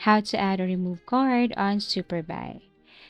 how to add or remove card on Superbuy.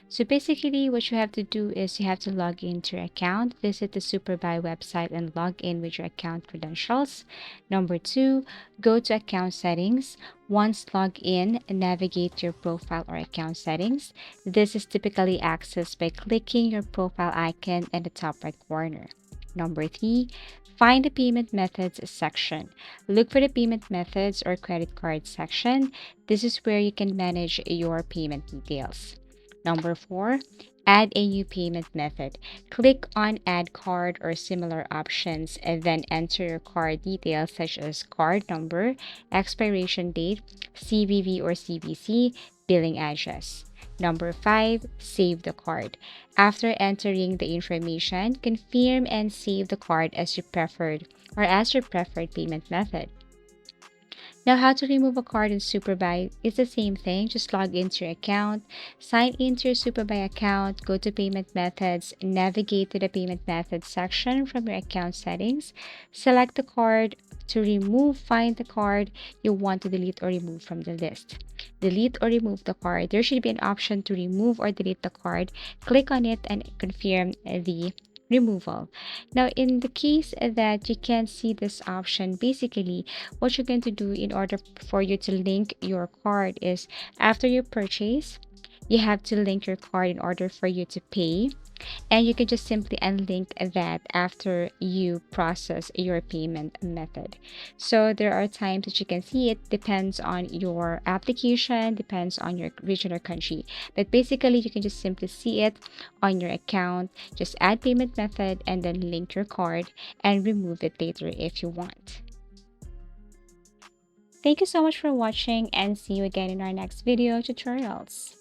So basically, what you have to do is you have to log into your account, visit the Superbuy website and log in with your account credentials. Number two, go to account settings. Once logged in, navigate to your profile or account settings. This is typically accessed by clicking your profile icon in the top right corner. Number three, find the payment methods section. Look for the payment methods or credit card section. This is where you can manage your payment details. Number four, add a new payment method. Click on Add Card or similar options and then enter your card details such as card number, expiration date, CVV or CVC, billing address. Number five, save the card. After entering the information, confirm and save the card as your preferred payment method. Now, how to remove a card in Superbuy is the same thing. Just log into your account, sign into your Superbuy account, go to payment methods, navigate to the payment methods section from your account settings, select the card to remove, find the card you want to delete or remove from the list. Delete or remove the card. There should be an option to remove or delete the card. Click on it and confirm the removal. Now, in the case that you can't see this option, basically what you're going to do in order for you to link your card is after you purchase, you have to link your card in order for you to pay. And you can just simply unlink that after you process your payment method. So there are times that you can see it depends on your application, depends on your region or country. But basically, you can just simply see it on your account, just add payment method and then link your card and remove it later if you want. Thank you so much for watching and see you again in our next video tutorials.